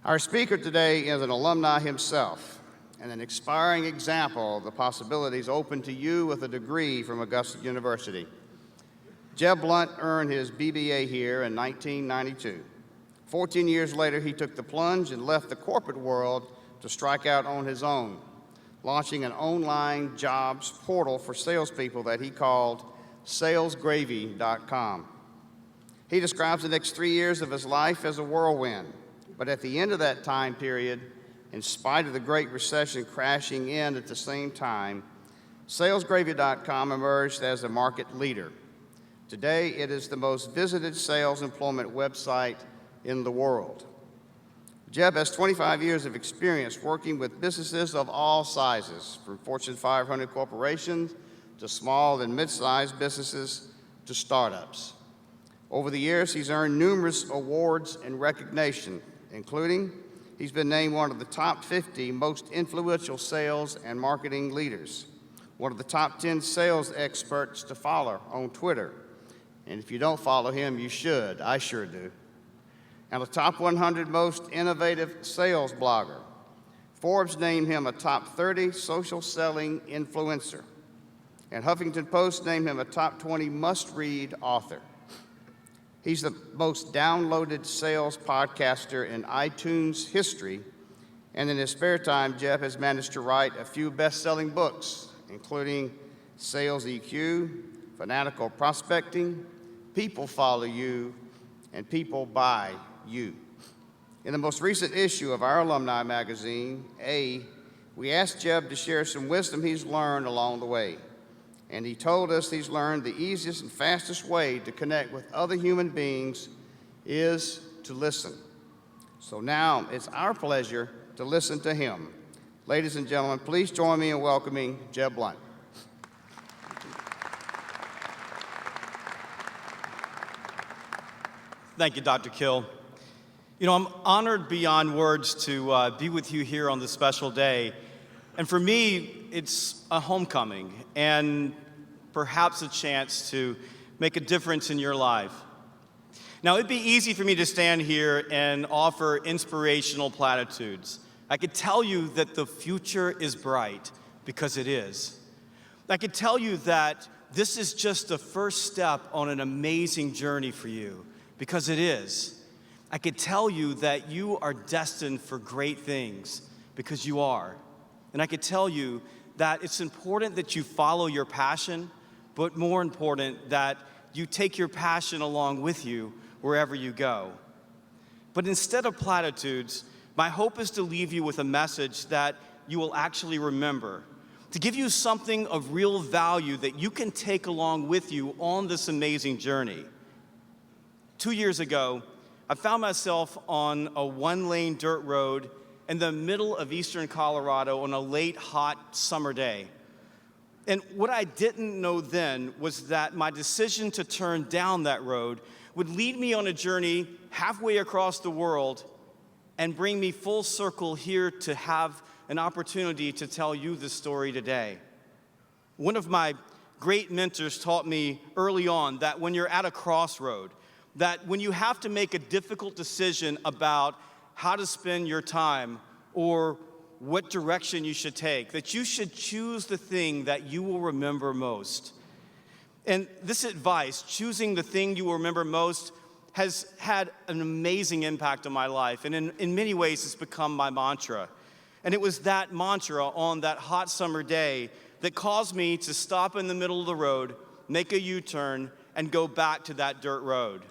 Our speaker today is an alumni himself and an inspiring example of the possibilities open to you with a degree from Augusta University. Jeb Blount earned his BBA here in 1992. 14 years later, he took the plunge and left the corporate world to strike out on his own, launching an online jobs portal for salespeople that he called salesgravy.com. He describes the next 3 years of his life as a whirlwind, but at the end of that time period, in spite of the Great Recession crashing in at the same time, salesgravy.com emerged as a market leader. Today, it is the most visited sales employment website in the world. Jeb has 25 years of experience working with businesses of all sizes, from Fortune 500 corporations to small and mid-sized businesses to startups. Over the years, he's earned numerous awards and recognition, including he's been named one of the top 50 most influential sales and marketing leaders, one of the top 10 sales experts to follow on Twitter. And if you don't follow him, you should. I sure do. And the top 100 most innovative sales blogger. Forbes named him a top 30 social selling influencer. And Huffington Post named him a top 20 must-read author. He's the most downloaded sales podcaster in iTunes history. And in his spare time, Jeb has managed to write a few best-selling books, including Sales EQ, Fanatical Prospecting, People Follow You, and People Buy You. In the most recent issue of our alumni magazine, we asked Jeb to share some wisdom he's learned along the way. And he told us he's learned the easiest and fastest way to connect with other human beings is to listen. So now it's our pleasure to listen to him. Ladies and gentlemen, please join me in welcoming Jeb Blount. Thank you, Dr. Kill. You know, I'm honored beyond words to be with you here on this special day. And for me, it's a homecoming and perhaps a chance to make a difference in your life. Now, it'd be easy for me to stand here and offer inspirational platitudes. I could tell you that the future is bright, because it is. I could tell you that this is just the first step on an amazing journey for you, because it is. I could tell you that you are destined for great things, because you are. And I could tell you that it's important that you follow your passion, but more important that you take your passion along with you wherever you go. But instead of platitudes, my hope is to leave you with a message that you will actually remember, to give you something of real value that you can take along with you on this amazing journey. 2 years ago, I found myself on a one-lane dirt road in the middle of eastern Colorado on a late, hot summer day. And what I didn't know then was that my decision to turn down that road would lead me on a journey halfway across the world and bring me full circle here to have an opportunity to tell you this story today. One of my great mentors taught me early on that when you're at a crossroad, that when you have to make a difficult decision about how to spend your time or what direction you should take, that you should choose the thing that you will remember most. And this advice, choosing the thing you will remember most, has had an amazing impact on my life. And in many ways, it's become my mantra. And it was that mantra on that hot summer day that caused me to stop in the middle of the road, make a U-turn, and go back to that dirt road.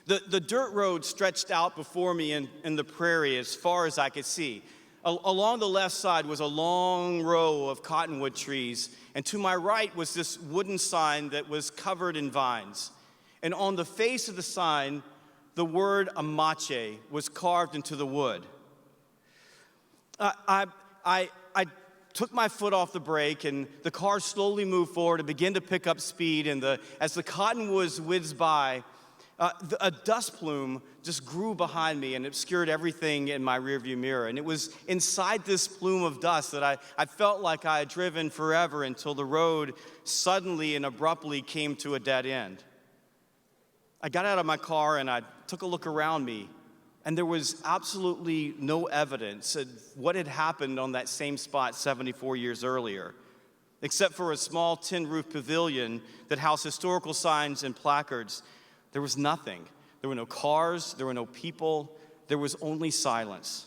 The dirt road stretched out before me in the prairie as far as I could see. Along the left side was a long row of cottonwood trees, and to my right was this wooden sign that was covered in vines. And on the face of the sign, the word Amache was carved into the wood. I took my foot off the brake, and the car slowly moved forward and began to pick up speed. And as the cottonwoods whizzed by, a dust plume just grew behind me and obscured everything in my rearview mirror. And it was inside this plume of dust that I felt like I had driven forever until the road suddenly and abruptly came to a dead end. I got out of my car and I took a look around me and there was absolutely no evidence of what had happened on that same spot 74 years earlier, except for a small tin-roof pavilion that housed historical signs and placards. There was nothing. There were no cars, there were no people, there was only silence.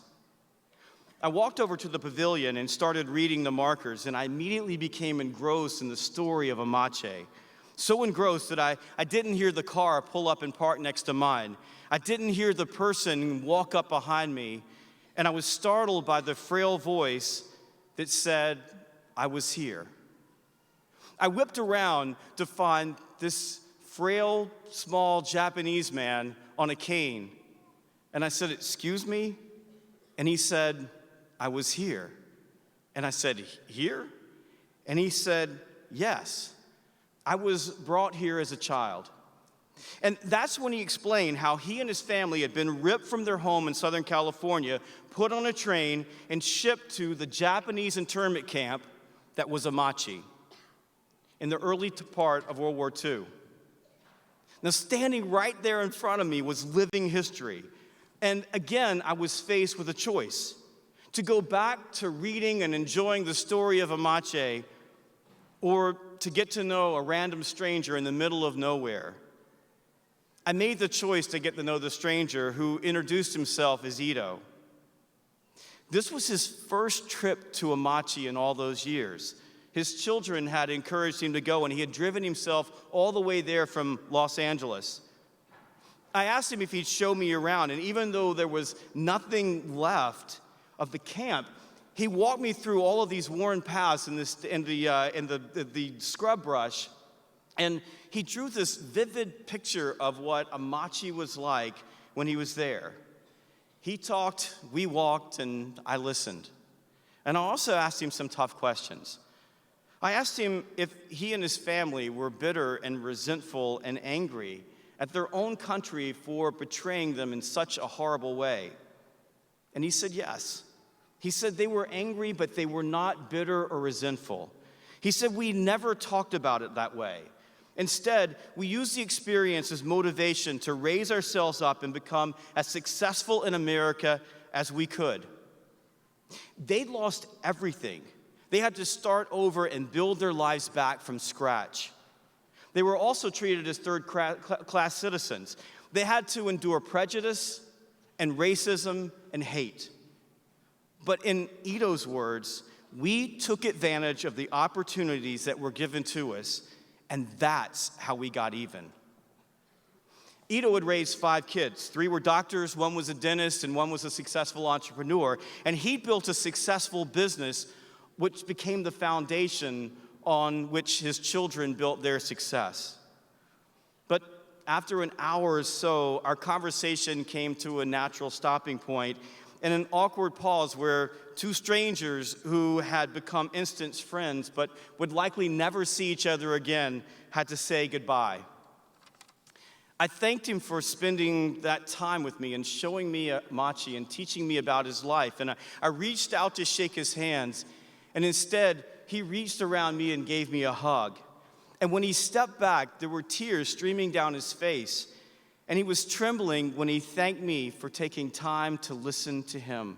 I walked over to the pavilion and started reading the markers, and I immediately became engrossed in the story of Amache. So engrossed that I didn't hear the car pull up and park next to mine. I didn't hear the person walk up behind me, and I was startled by the frail voice that said, "I was here." I whipped around to find this frail, small Japanese man on a cane, and I said, "Excuse me?" And he said, "I was here." And I said, "Here?" And he said, "Yes. I was brought here as a child." And that's when he explained how he and his family had been ripped from their home in Southern California, put on a train, and shipped to the Japanese internment camp that was Amache in the early part of World War II. Now, standing right there in front of me was living history. And again, I was faced with a choice: to go back to reading and enjoying the story of Amache, or to get to know a random stranger in the middle of nowhere. I made the choice to get to know the stranger, who introduced himself as Ito. This was his first trip to Amache in all those years. His children had encouraged him to go, and he had driven himself all the way there from Los Angeles. I asked him if he'd show me around, and even though there was nothing left of the camp, he walked me through all of these worn paths in the scrub brush, and he drew this vivid picture of what Amache was like when he was there. He talked, we walked, and I listened. And I also asked him some tough questions. I asked him if he and his family were bitter and resentful and angry at their own country for betraying them in such a horrible way. And he said yes. He said they were angry, but they were not bitter or resentful. He said we never talked about it that way. Instead, we used the experience as motivation to raise ourselves up and become as successful in America as we could. They lost everything. They had to start over and build their lives back from scratch. They were also treated as third-class citizens. They had to endure prejudice and racism and hate. But in Ito's words, we took advantage of the opportunities that were given to us, and that's how we got even. Ito had raised 5 kids. 3 were doctors, 1 was a dentist, and 1 was a successful entrepreneur. And he built a successful business which became the foundation on which his children built their success. But after an hour or so, our conversation came to a natural stopping point and an awkward pause where 2 strangers who had become instant friends but would likely never see each other again had to say goodbye. I thanked him for spending that time with me and showing me Amache and teaching me about his life. And I reached out to shake his hands, and instead, he reached around me and gave me a hug. And when he stepped back, there were tears streaming down his face, and he was trembling when he thanked me for taking time to listen to him.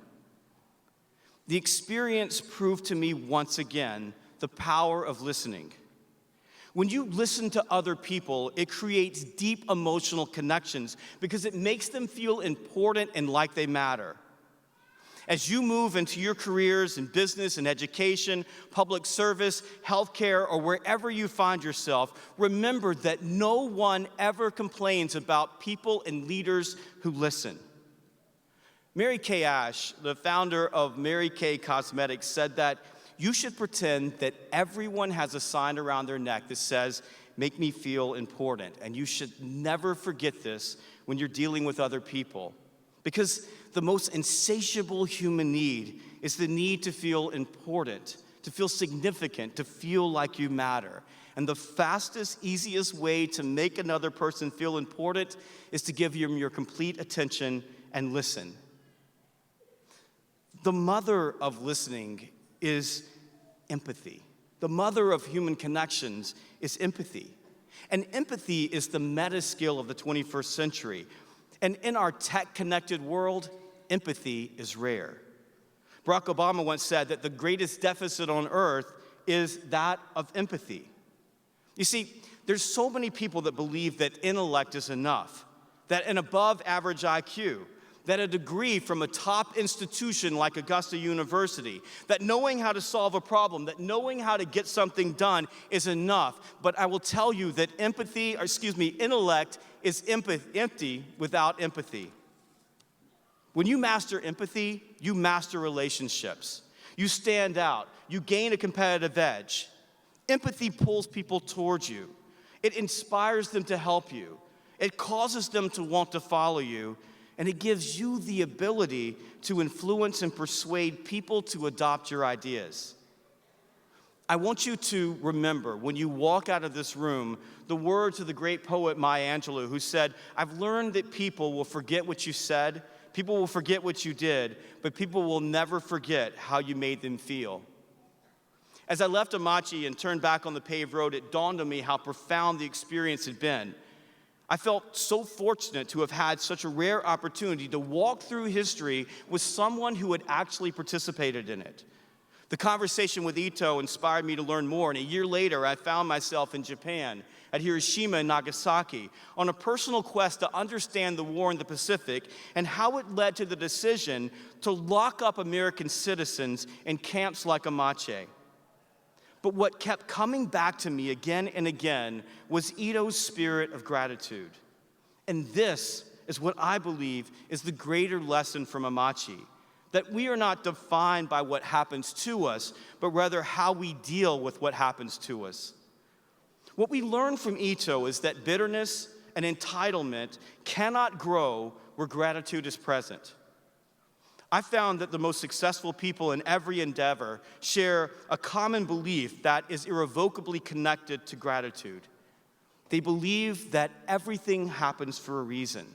The experience proved to me once again the power of listening. When you listen to other people, it creates deep emotional connections because it makes them feel important and like they matter. As you move into your careers in business and education, public service, healthcare, or wherever you find yourself, remember that no one ever complains about people and leaders who listen. Mary Kay Ash, the founder of Mary Kay Cosmetics, said that you should pretend that everyone has a sign around their neck that says, "Make me feel important." And you should never forget this when you're dealing with other people. Because the most insatiable human need is the need to feel important, to feel significant, to feel like you matter. And the fastest, easiest way to make another person feel important is to give them your complete attention and listen. The mother of listening is empathy. The mother of human connections is empathy. And empathy is the meta skill of the 21st century. And in our tech-connected world, empathy is rare. Barack Obama once said that the greatest deficit on earth is that of empathy. You see, there's so many people that believe that intellect is enough, that an above-average IQ, that a degree from a top institution like Augusta University, that knowing how to solve a problem, that knowing how to get something done is enough. But I will tell you that intellect is empty without empathy. When you master empathy, you master relationships. You stand out. You gain a competitive edge. Empathy pulls people towards you. It inspires them to help you. It causes them to want to follow you. And it gives you the ability to influence and persuade people to adopt your ideas. I want you to remember, when you walk out of this room, the words of the great poet Maya Angelou, who said, "I've learned that people will forget what you said, people will forget what you did, but people will never forget how you made them feel." As I left Amachi and turned back on the paved road, it dawned on me how profound the experience had been. I felt so fortunate to have had such a rare opportunity to walk through history with someone who had actually participated in it. The conversation with Ito inspired me to learn more, and a year later, I found myself in Japan, at Hiroshima and Nagasaki, on a personal quest to understand the war in the Pacific and how it led to the decision to lock up American citizens in camps like Amache. But what kept coming back to me again and again was Ito's spirit of gratitude. And this is what I believe is the greater lesson from Amachi, that we are not defined by what happens to us, but rather how we deal with what happens to us. What we learn from Ito is that bitterness and entitlement cannot grow where gratitude is present. I found that the most successful people in every endeavor share a common belief that is irrevocably connected to gratitude. They believe that everything happens for a reason.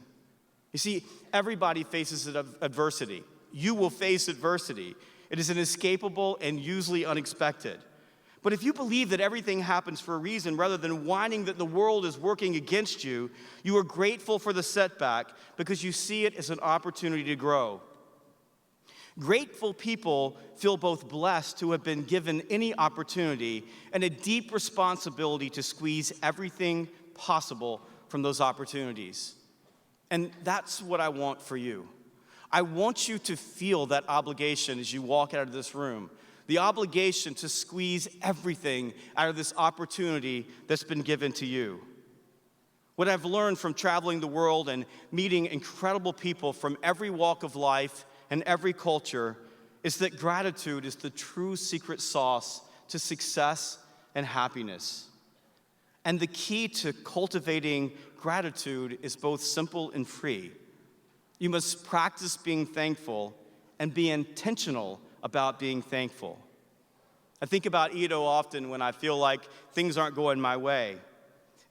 You see, everybody faces adversity. You will face adversity. It is inescapable and usually unexpected. But if you believe that everything happens for a reason, rather than whining that the world is working against you, you are grateful for the setback because you see it as an opportunity to grow. Grateful people feel both blessed to have been given any opportunity and a deep responsibility to squeeze everything possible from those opportunities. And that's what I want for you. I want you to feel that obligation as you walk out of this room, the obligation to squeeze everything out of this opportunity that's been given to you. What I've learned from traveling the world and meeting incredible people from every walk of life and every culture is that gratitude is the true secret sauce to success and happiness. And the key to cultivating gratitude is both simple and free. You must practice being thankful and be intentional about being thankful. I think about Ito often when I feel like things aren't going my way.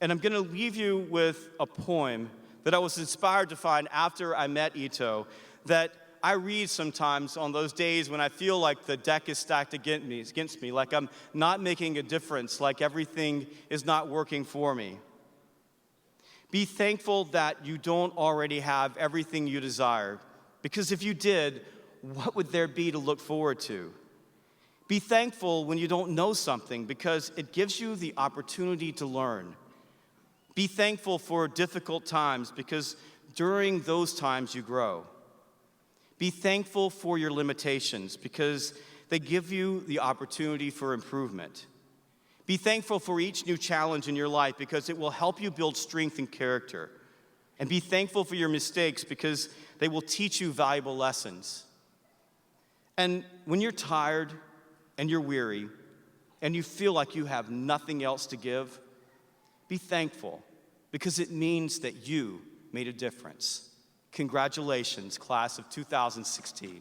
And I'm going to leave you with a poem that I was inspired to find after I met Ito that I read sometimes on those days when I feel like the deck is stacked against me, like I'm not making a difference, like everything is not working for me. Be thankful that you don't already have everything you desire, because if you did, what would there be to look forward to? Be thankful when you don't know something, because it gives you the opportunity to learn. Be thankful for difficult times, because during those times you grow. Be thankful for your limitations because they give you the opportunity for improvement. Be thankful for each new challenge in your life because it will help you build strength and character. And be thankful for your mistakes because they will teach you valuable lessons. And when you're tired and you're weary and you feel like you have nothing else to give, be thankful because it means that you made a difference. Congratulations, class of 2016.